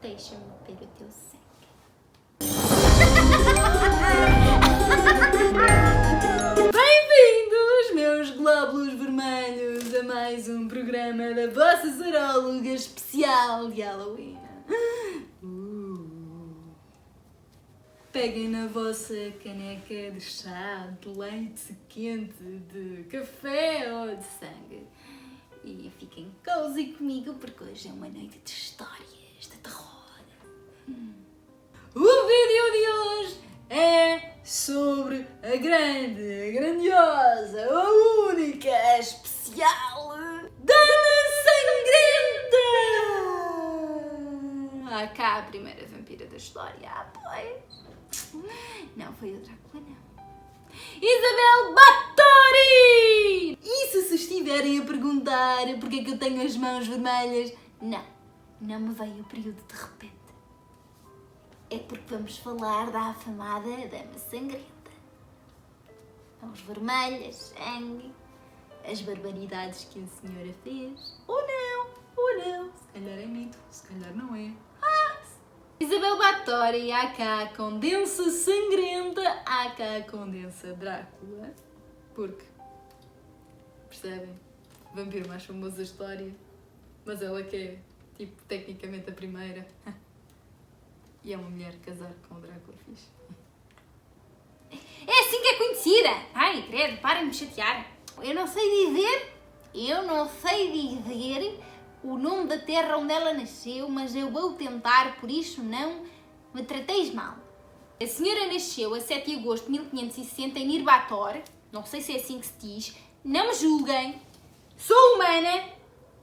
Deixa-me ver o teu sangue. Bem-vindos, meus glóbulos vermelhos, a mais um programa da vossa Saróloga especial de Halloween. Peguem na vossa caneca de chá, de leite quente, de café ou de sangue e fiquem cozy comigo porque hoje é uma noite de histórias, de terror. O vídeo de hoje é sobre a grande, a grandiosa, a única, a especial Dama Sangrenta! Ah, cá a primeira vampira da história, pois. Não foi o Drácula, não. Isabel Báthory! E se estiverem a perguntar porque é que eu tenho as mãos vermelhas, não me veio o período de repente. É porque vamos falar da afamada Dama Sangrenta. Mãos vermelhas, sangue, as barbaridades que a senhora fez. Ou não. Se calhar é mito, se calhar não é. Isabel Báthory, aka Condensa Sangrenta, aka Condensa Drácula. Porque, percebem? Vampiro mais famoso da história. Mas ela que é, tipo, tecnicamente a primeira. E é uma mulher casar com o Drácula fixe. É assim que é conhecida! Ai, credo, parem de me chatear. Eu não sei dizer o nome da terra onde ela nasceu, mas eu vou tentar, por isso não me trateis mal. A senhora nasceu a 7 de agosto de 1560 em Nirbator, não sei se é assim que se diz, não me julguem, sou humana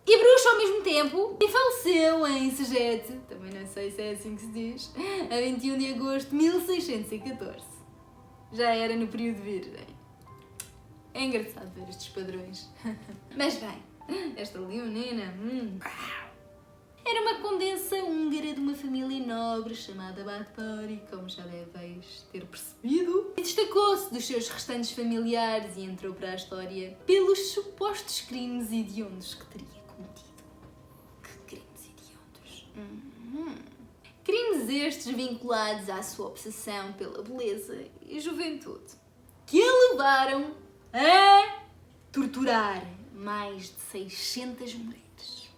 e bruxa ao mesmo tempo, e faleceu em Segete, também não sei se é assim que se diz, a 21 de agosto de 1614. Já era no período virgem. É engraçado ver estes padrões. Mas bem, esta leonina, era uma condensa húngara de uma família nobre chamada Báthory, como já deveis ter percebido. E destacou-se dos seus restantes familiares e entrou para a história pelos supostos crimes hediondos que teria cometido. Que crimes hediondos? Crimes estes vinculados à sua obsessão pela beleza e juventude, que a levaram a torturar mais de 600 mulheres.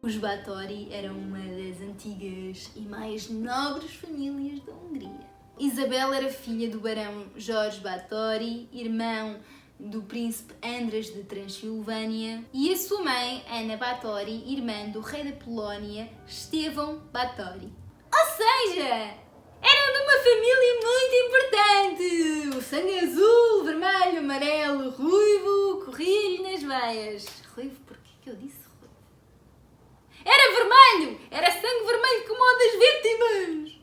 Os Báthory eram uma das antigas e mais nobres famílias da Hungria. Isabel era filha do barão Jorge Báthory, irmão do príncipe Andras de Transilvânia, e a sua mãe, Ana Báthory, irmã do rei da Polónia, Estevão Báthory. Ou seja, eram de uma família muito importante! O sangue azul, vermelho, amarelo, ruivo, corria-lhe nas veias. Ruivo? Porquê que eu disse ruivo? Era vermelho! Era sangue vermelho como o das vítimas!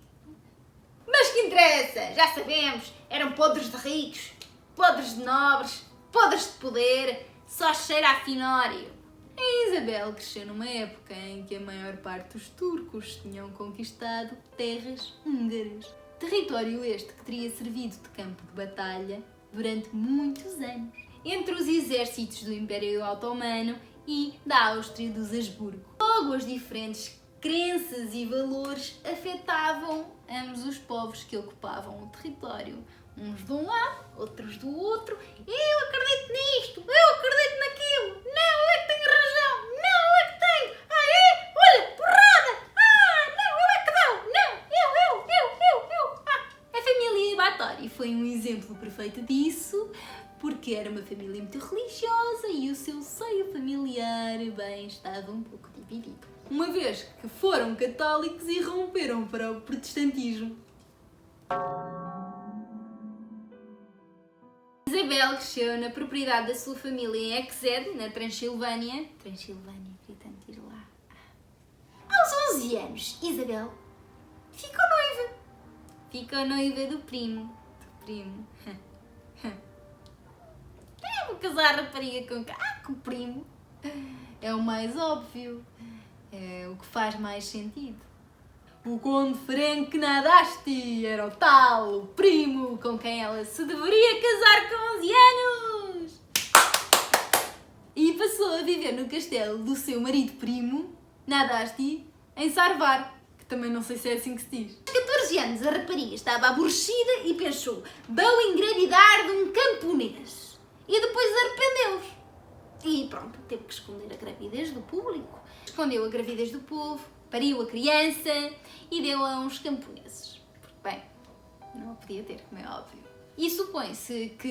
Mas que interessa? Já sabemos, eram podres de ricos, podres de nobres, podres de poder, só cheira a finório. A Isabel cresceu numa época em que a maior parte dos turcos tinham conquistado terras húngaras. Território este que teria servido de campo de batalha durante muitos anos, entre os exércitos do Império Otomano e da Áustria dos Habsburgo. Logo, as diferentes crenças e valores afetavam ambos os povos que ocupavam o território. Uns de um lado, outros do outro. Eu acredito nisto, eu acredito naquilo. Não, eu é que tenho razão. Não, eu é que tenho. Ah, é? Olha, porrada. Ah, não, eu é que dou. Não, eu. A família Báthory foi um exemplo perfeito disso, porque era uma família muito religiosa e o seu seio familiar, bem, estava um pouco dividido. Uma vez que foram católicos e romperam para o protestantismo. Isabel cresceu na propriedade da sua família em Exed, na Transilvânia. Transilvânia, queria tanto ir lá. Aos 11 anos, Isabel ficou noiva do primo. Vou casar a rapariga com o primo. É o mais óbvio. É o que faz mais sentido. O conde Ferenc Nadasti era o tal primo com quem ela se deveria casar com 11 anos. a viver no castelo do seu marido primo, Nadasti, em Sarvar, que também não sei se é assim que se diz. Aos 14 anos, a rapariga estava aborrecida e pensou: vou engravidar de um camponês. E depois arrependeu-se. E pronto, teve que esconder a gravidez do público. Escondeu a gravidez do povo, pariu a criança e deu a uns camponeses. Porque, bem, não a podia ter, como é óbvio. E supõe-se que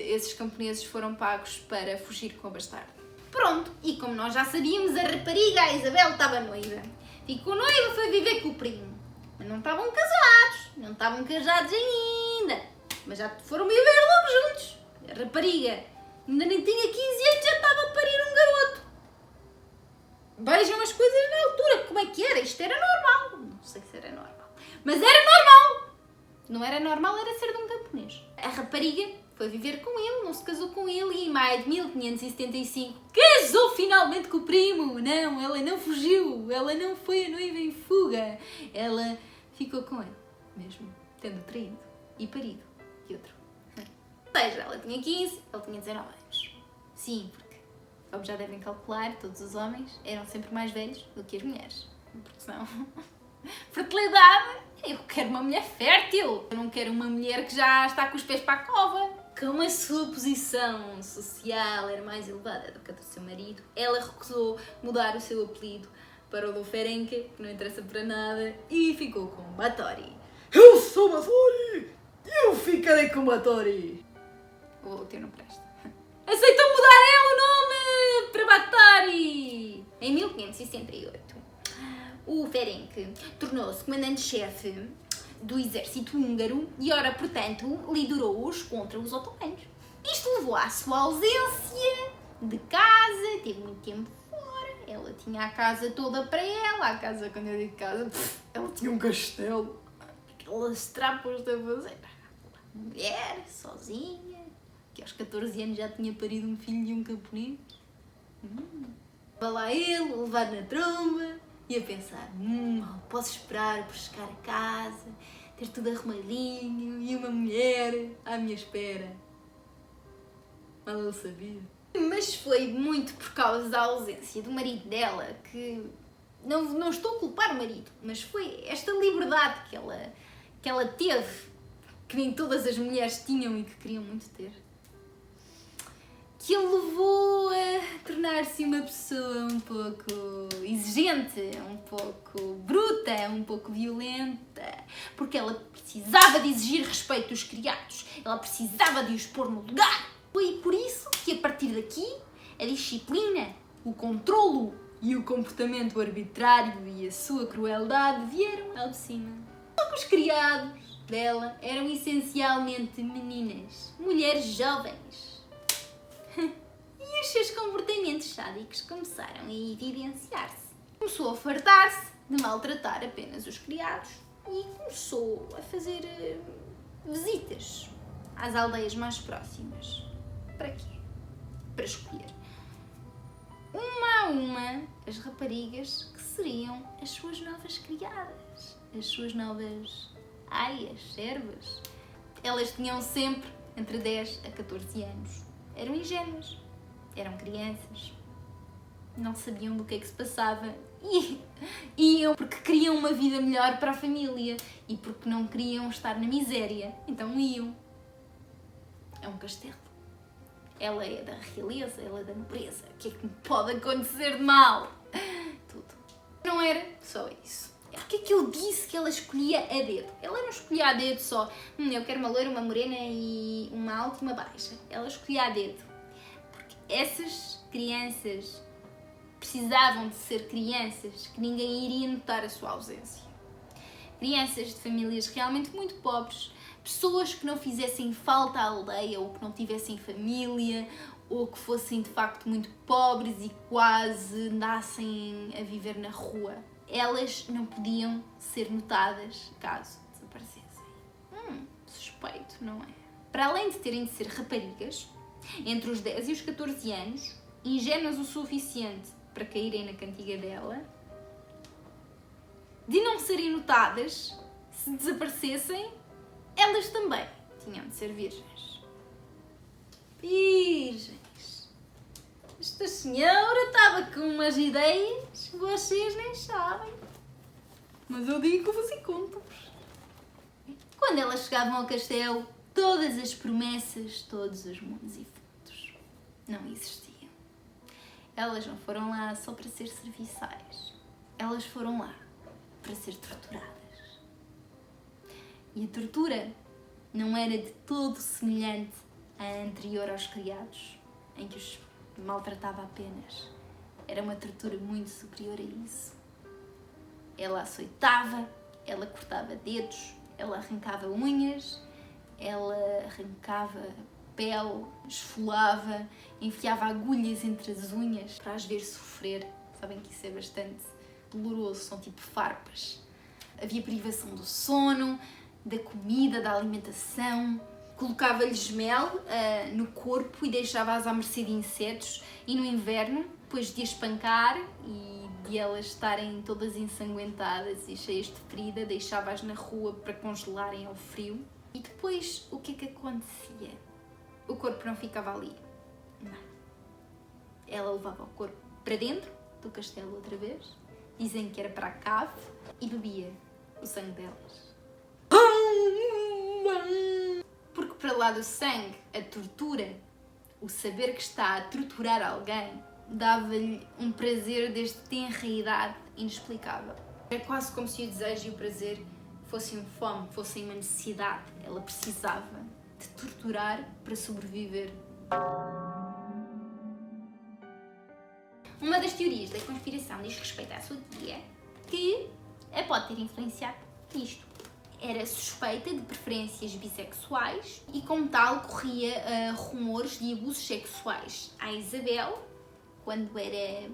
esses camponeses foram pagos para fugir com a bastarda. Pronto, e como nós já sabíamos, a rapariga, a Isabel, estava noiva. Ficou noiva, foi viver com o primo. Mas não estavam casados ainda. Mas já foram viver logo juntos. A rapariga ainda nem tinha 15 anos, já estava a parir um garoto. Vejam as coisas na altura, como é que era? Isto era normal. Não sei se era normal, mas era normal. Não era normal, era ser de um camponês. A rapariga foi viver com ele, não se casou com ele e em maio de 1575 casou finalmente com o primo. Não, ela não fugiu, ela não foi a noiva em fuga. Ela ficou com ele, mesmo tendo traído e parido e outro. Ou seja, ela tinha 15, ele tinha 19 anos. Sim, porque, como já devem calcular, todos os homens eram sempre mais velhos do que as mulheres. Porque senão... Fertilidade! Eu quero uma mulher fértil! Eu não quero uma mulher que já está com os pés para a cova. Como a sua posição social era mais elevada do que a do seu marido, ela recusou mudar o seu apelido para o do Ferenc, que não interessa para nada, e ficou com Báthory. Eu sou Báthory! Eu ficarei com Báthory! O teu não presta. Aceitou mudar ela o nome para Báthory! Em 1568, o Ferenc tornou-se comandante-chefe do exército húngaro e, ora, portanto, liderou-os contra os otomanos. Isto levou à sua ausência de casa, teve muito tempo fora, ela tinha a casa toda para ela, a casa, quando eu digo casa, ela tinha um castelo, aquelas trapas a fazer. Mulher, sozinha, que aos 14 anos já tinha parido um filho de um camponês. Vai lá ele, levar na tromba, e a pensar, posso esperar por chegar a casa, ter tudo arrumadinho e uma mulher à minha espera. Mal ele sabia. Mas foi muito por causa da ausência do marido dela que... Não estou a culpar o marido, mas foi esta liberdade que ela teve, que nem todas as mulheres tinham e que queriam muito ter, que ele levou a tornar-se uma pessoa um pouco exigente, um pouco bruta, um pouco violenta, porque ela precisava de exigir respeito dos criados, ela precisava de os pôr no lugar. Foi por isso que, a partir daqui, a disciplina, o controlo e o comportamento arbitrário e a sua crueldade vieram ao de cima. Só que os criados dela eram essencialmente meninas, mulheres jovens. E os seus comportamentos sádicos começaram a evidenciar-se. Começou a fartar-se de maltratar apenas os criados e começou a fazer visitas às aldeias mais próximas. Para quê? Para escolher uma a uma as raparigas que seriam as suas novas criadas, as suas novas aias, servas. Elas tinham sempre entre 10 a 14 anos. Eram ingênuas, eram crianças, não sabiam do que é que se passava e iam porque queriam uma vida melhor para a família e porque não queriam estar na miséria, então iam. É um castelo. Ela é da realeza, ela é da nobreza. O que é que me pode acontecer de mal? Tudo. Não era só isso. Porque é que eu disse que ela escolhia a dedo? Ela não escolhia a dedo só, eu quero uma loira, uma morena e uma alta e uma baixa. Ela escolhia a dedo. Porque essas crianças precisavam de ser crianças que ninguém iria notar a sua ausência. Crianças de famílias realmente muito pobres, pessoas que não fizessem falta à aldeia ou que não tivessem família ou que fossem de facto muito pobres e quase andassem a viver na rua. Elas não podiam ser notadas caso desaparecessem. Suspeito, não é? Para além de terem de ser raparigas, entre os 10 e os 14 anos, ingênuas o suficiente para caírem na cantiga dela, de não serem notadas, se desaparecessem, elas também tinham de ser virgens. Virgens. Esta senhora estava com umas ideias, vocês nem sabem. Mas eu digo-vos e conto-vos. Quando elas chegavam ao castelo, todas as promessas, todos os mundos e fundos não existiam. Elas não foram lá só para ser serviçais. Elas foram lá para ser torturadas. E a tortura não era de todo semelhante à anterior aos criados, em que os maltratava apenas. Era uma tortura muito superior a isso. Ela açoitava, ela cortava dedos, ela arrancava unhas, ela arrancava pele, esfolava, enfiava agulhas entre as unhas para as ver sofrer. Sabem que isso é bastante doloroso, são tipo farpas. Havia privação do sono, da comida, da alimentação. Colocava-lhes mel no corpo e deixava-as à mercê de insetos. E no inverno, depois de as espancar e de elas estarem todas ensanguentadas e cheias de ferida, deixava-as na rua para congelarem ao frio. E depois, o que é que acontecia? O corpo não ficava ali. Não. Ela levava o corpo para dentro do castelo outra vez. Dizem que era para a cave e bebia o sangue delas. Porque para lá do sangue, a tortura, o saber que está a torturar alguém, dava-lhe um prazer desde tenra idade inexplicável. Era quase como se o desejo e o prazer fossem fome, fossem uma necessidade. Ela precisava de torturar para sobreviver. Uma das teorias da conspiração diz respeito à sua tia, que a pode ter influenciado nisto. Era suspeita de preferências bissexuais e, como tal, corria rumores de abusos sexuais à Isabel quando era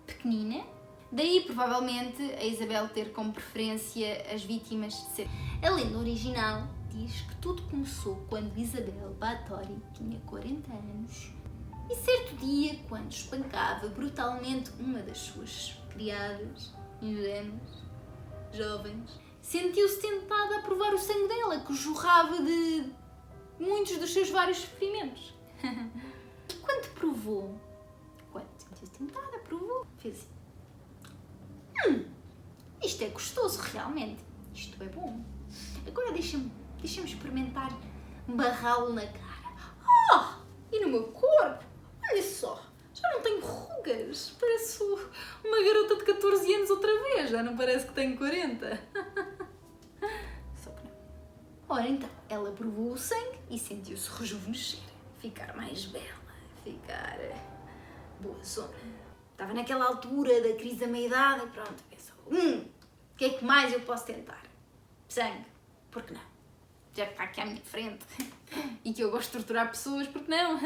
pequenina. Daí, provavelmente, a Isabel ter como preferência as vítimas de ser. A lenda original diz que tudo começou quando Isabel Báthory tinha 40 anos e certo dia, quando espancava brutalmente uma das suas criadas, ingênuas, jovens, sentiu-se tentada a provar o sangue dela, que jorrava de muitos dos seus vários sofrimentos. E quando provou, sentiu-se tentada, provou, fez assim: isto é gostoso realmente, isto é bom. Agora deixa-me experimentar barrá-lo na cara. E no meu corpo, olha só, já não tenho rugas, pareço uma garota de 14 anos outra vez, já não parece que tenho 40. Só que não. Ora então, ela provou o sangue e sentiu-se rejuvenescer, ficar mais bela, ficar boa zona. Estava naquela altura da crise da meia-idade e pronto, pensou, o que é que mais eu posso tentar? Sangue, por que não? Já que está aqui à minha frente e que eu gosto de torturar pessoas, por que não?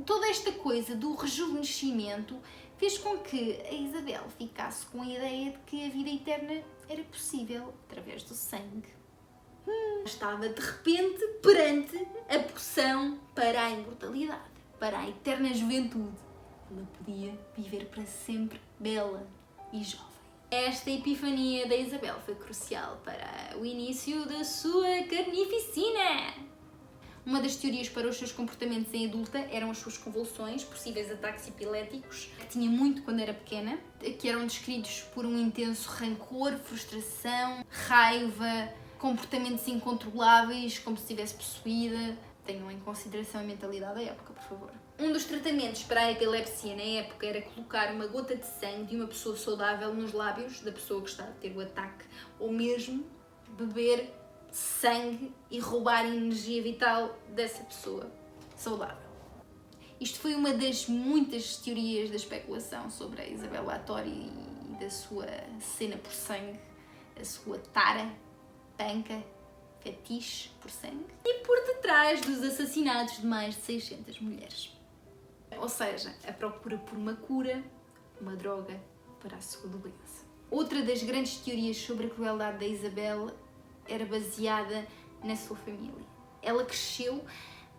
Toda esta coisa do rejuvenescimento fez com que a Isabel ficasse com a ideia de que a vida eterna era possível através do sangue. Estava de repente perante a poção para a imortalidade, para a eterna juventude. Ela podia viver para sempre bela e jovem. Esta epifania da Isabel foi crucial para o início da sua carnificina. Uma das teorias para os seus comportamentos em adulta eram as suas convulsões, possíveis ataques epiléticos, que tinha muito quando era pequena, que eram descritos por um intenso rancor, frustração, raiva, comportamentos incontroláveis, como se estivesse possuída. Tenham em consideração a mentalidade da época, por favor. Um dos tratamentos para a epilepsia na época era colocar uma gota de sangue de uma pessoa saudável nos lábios da pessoa que está a ter o ataque, ou mesmo beber sangue e roubar a energia vital dessa pessoa saudável. Isto foi uma das muitas teorias da especulação sobre a Isabel Báthory e da sua cena por sangue, a sua tara, panca, fetiche por sangue, e por detrás dos assassinatos de mais de 600 mulheres. Ou seja, a procura por uma cura, uma droga para a sua doença. Outra das grandes teorias sobre a crueldade da Isabel era baseada na sua família. Ela cresceu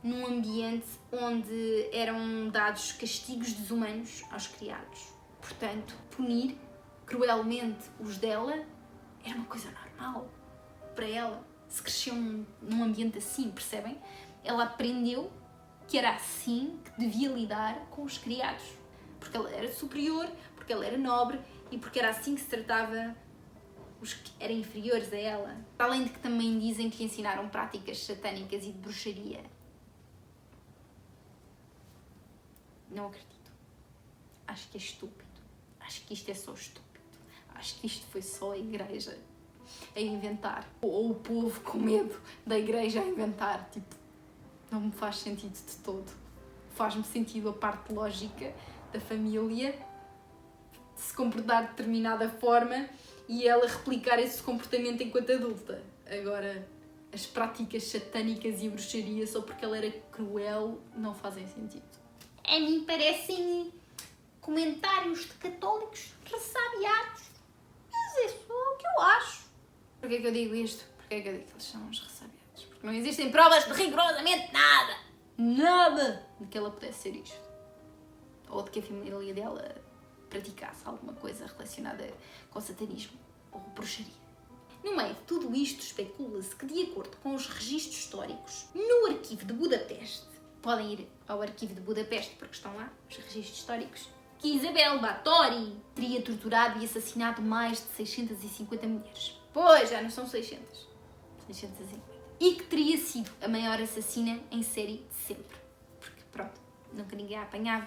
num ambiente onde eram dados castigos desumanos aos criados. Portanto, punir cruelmente os dela era uma coisa normal para ela. Se cresceu num ambiente assim, percebem? Ela aprendeu que era assim que devia lidar com os criados. Porque ela era superior, porque ela era nobre e porque era assim que se tratava os que eram inferiores a ela. Além de que também dizem que lhe ensinaram práticas satânicas e de bruxaria. Não acredito. Acho que é estúpido. Acho que isto é só estúpido. Acho que isto foi só a igreja a inventar. Ou o povo com medo da igreja a inventar. Tipo, não me faz sentido de todo. Faz-me sentido a parte lógica da família de se comportar de determinada forma e ela replicar esse comportamento enquanto adulta. Agora, as práticas satânicas e a bruxaria só porque ela era cruel não fazem sentido. A mim parecem comentários de católicos ressabiados. Mas é só o que eu acho. Porquê que eu digo isto? Porquê que eu digo que eles são os ressabiados? Porque não existem provas de rigorosamente nada. Nada de que ela pudesse ser isto. Ou de que a família dela praticasse alguma coisa relacionada com satanismo ou bruxaria. No meio de tudo isto, especula-se que, de acordo com os registros históricos, no arquivo de Budapeste, podem ir ao arquivo de Budapeste porque estão lá os registros históricos, que Isabel Báthory teria torturado e assassinado mais de 650 mulheres. Pois, já não são 600. 650. E que teria sido a maior assassina em série de sempre. Porque, pronto, nunca ninguém a apanhava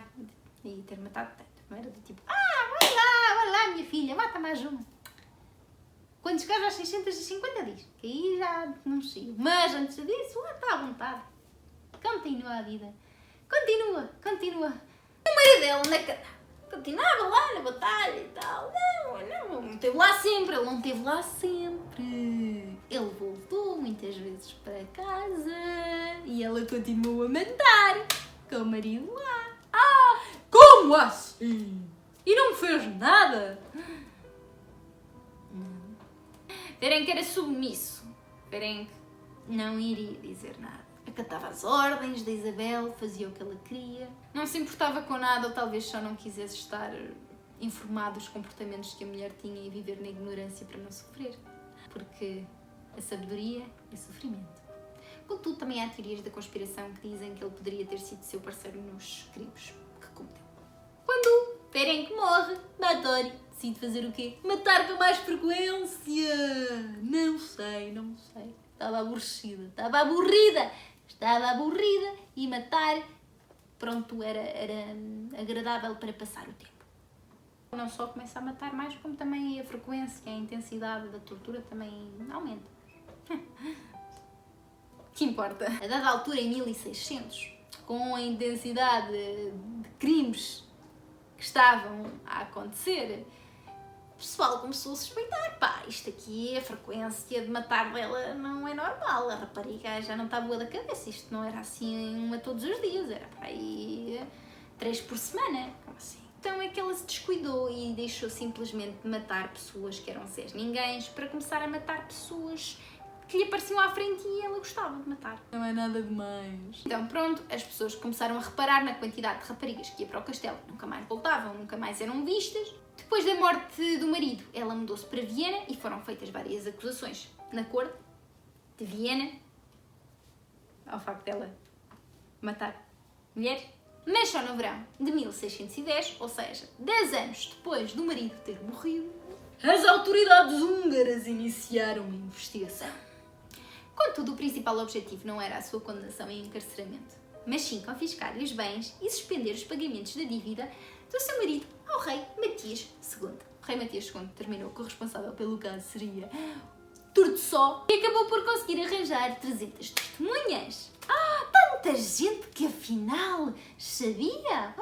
e ter matado tanto. Não era do tipo, vai lá, minha filha, mata mais uma. Quando chegares às 650 diz, que aí já denuncio. Mas antes disso, está à vontade. Continua a vida. Continua. O marido dela na cana. Continuava lá na batalha e tal. Não esteve lá sempre. Ele não esteve lá sempre. Ele voltou muitas vezes para casa e ela continuou a mandar com o marido lá. Como assim? E não fez nada? Não. Verem que era submisso. Verem que não iria dizer nada. Acatava as ordens da Isabel, fazia o que ela queria. Não se importava com nada ou talvez só não quisesse estar informado dos comportamentos que a mulher tinha e viver na ignorância para não sofrer. Porque a sabedoria é sofrimento. Contudo, também há teorias da conspiração que dizem que ele poderia ter sido seu parceiro nos crimes que cometeu. Quando Ferenc morre, Báthory decide fazer o quê? Matar com mais frequência! Não sei. Estava aborrida e matar, pronto, era agradável para passar o tempo. Não só começa a matar mais, como também a frequência, a intensidade da tortura também aumenta. Que importa? A dada altura, em 1600, com a intensidade de crimes que estavam a acontecer, o pessoal começou a suspeitar, isto aqui, a frequência de matar dela não é normal, a rapariga já não está boa da cabeça, isto não era assim uma todos os dias, era para aí 3 por semana, como assim? Então é que ela se descuidou e deixou simplesmente de matar pessoas que eram Zés Ninguéns para começar a matar pessoas que lhe apareciam à frente e ela gostava de matar. Não é nada demais. Então pronto, as pessoas começaram a reparar na quantidade de raparigas que ia para o castelo, nunca mais voltavam, nunca mais eram vistas. Depois da morte do marido, ela mudou-se para Viena e foram feitas várias acusações na corte de Viena ao facto dela matar mulheres. Mas só no verão de 1610, ou seja, 10 anos depois do marido ter morrido, as autoridades húngaras iniciaram uma investigação. Contudo, o principal objetivo não era a sua condenação e encarceramento, mas sim confiscar-lhe os bens e suspender os pagamentos da dívida do seu marido ao rei Matias II. O rei Matias II determinou que o responsável pelo caso seria Turtsó e acabou por conseguir arranjar 300 testemunhas. Tanta gente que afinal sabia!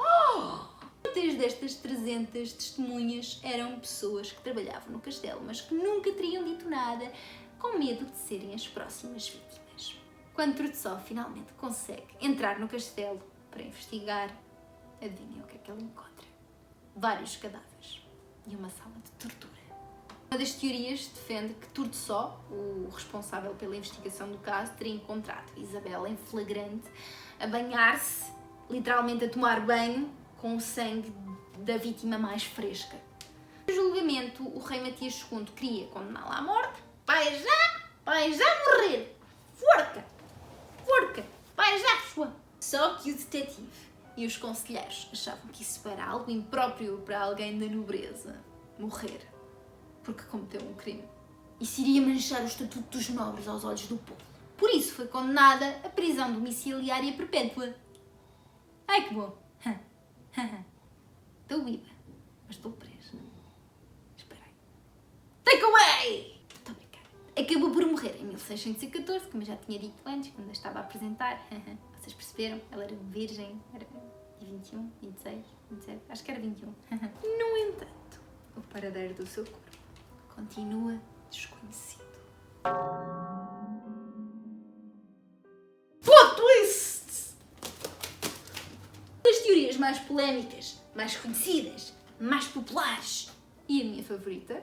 Muitas destas 300 testemunhas eram pessoas que trabalhavam no castelo, mas que nunca teriam dito nada, com medo de serem as próximas vítimas. Quando Turtsó finalmente consegue entrar no castelo para investigar, adivinhem o que é que ele encontra? Vários cadáveres e uma sala de tortura. Uma das teorias defende que Turtsó, o responsável pela investigação do caso, teria encontrado Isabel em flagrante a banhar-se, literalmente a tomar banho, com o sangue da vítima mais fresca. No julgamento, o rei Matias II queria condená-la à morte. Vai já morrer! Forca! Vai já, sua! Só que o detetive e os conselheiros achavam que isso era algo impróprio para alguém da nobreza morrer porque cometeu um crime. Isso iria manchar o estatuto dos nobres aos olhos do povo. Por isso foi condenada à prisão domiciliária perpétua. Ai que bom! Estou viva, mas estou presa. Espera aí. Take away! Estou a brincar. Acabou por morrer em 1614, como eu já tinha dito antes, quando a estava a apresentar. Vocês perceberam? Ela era virgem, era de 21, 26, 27, acho que era 21. No entanto, o paradeiro do seu corpo continua desconhecido. Plot twist! As teorias mais polémicas, mais conhecidas, mais populares e a minha favorita,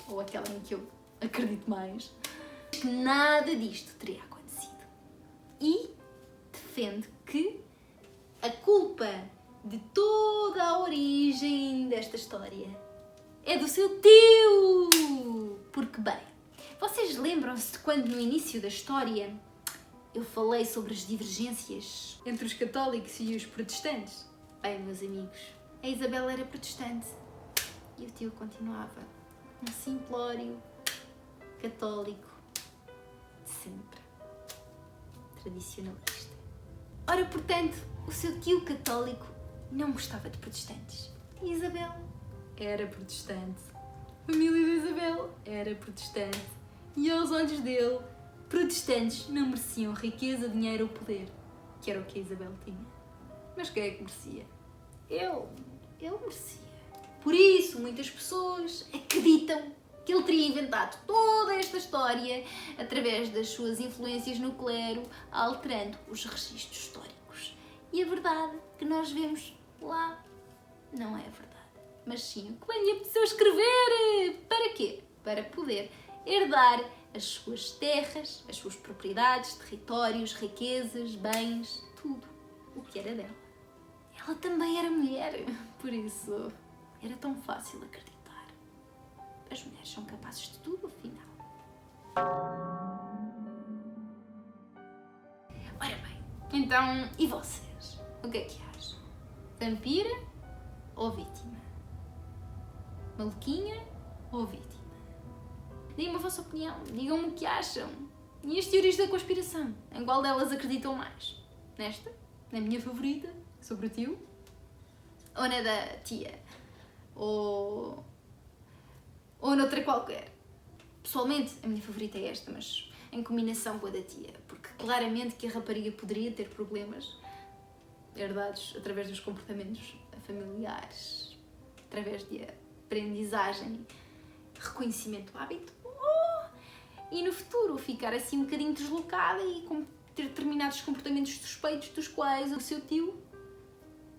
ou aquela em que eu acredito mais, que nada disto teria acontecido. E defende que a culpa de toda a origem desta história é do seu tio! Porque, bem, vocês lembram-se de quando no início da história eu falei sobre as divergências entre os católicos e os protestantes? Bem, meus amigos, a Isabel era protestante e o tio continuava um simplório católico de sempre, tradicionalista. Ora, portanto, o seu tio católico não gostava de protestantes. E Isabel era protestante. A família de Isabel era protestante. E aos olhos dele, protestantes não mereciam riqueza, dinheiro ou poder, que era o que a Isabel tinha. Mas quem é que merecia? Ele merecia. Por isso, muitas pessoas acreditam que ele teria inventado toda esta história através das suas influências no clero, alterando os registros históricos. E a verdade que nós vemos lá não é a verdade, mas sim o que bem lhe apeteceu escrever. Para quê? Para poder herdar as suas terras, as suas propriedades, territórios, riquezas, bens, tudo o que era dela. Ela também era mulher, por isso era tão fácil acreditar. As mulheres são capazes de tudo, afinal. Ora bem, então, e vocês? O que é que acham? Vampira ou vítima? Maluquinha ou vítima? Deem-me a vossa opinião, digam-me o que acham. E as teorias da conspiração? Em qual delas acreditam mais? Nesta? Na minha favorita? Sobre o tio? Ou na da tia? Ou noutra qualquer? Pessoalmente, a minha favorita é esta, mas em combinação com a da tia. Porque claramente que a rapariga poderia ter problemas herdados através dos comportamentos familiares, através de aprendizagem, reconhecimento do hábito, e no futuro ficar assim um bocadinho deslocada e ter determinados comportamentos suspeitos dos quais o seu tio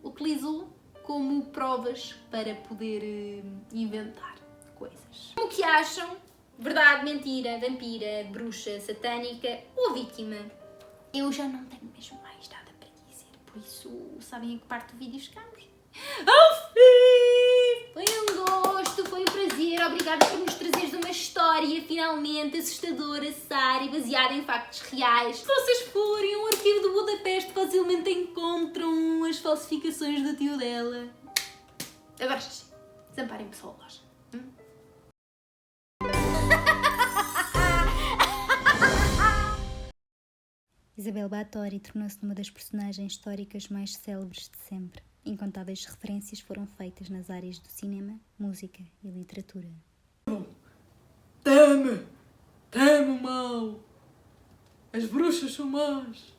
utilizou como provas para poder inventar coisas. O que acham? Verdade, mentira, vampira, bruxa, satânica ou vítima? Eu já não tenho mesmo mais nada para dizer, por isso sabem a que parte do vídeo chegamos? Foi um gosto, foi um prazer, obrigada por nos trazeres uma história finalmente assustadora, Sara, e baseada em factos reais. Se vocês forem um arquivo do Budapeste, facilmente encontram as falsificações do tio dela. Agora sim, desamparem pessoal a loja. Isabel Báthory tornou-se uma das personagens históricas mais célebres de sempre. Incontáveis referências foram feitas nas áreas do cinema, música e literatura. Teme o mal. As bruxas são más.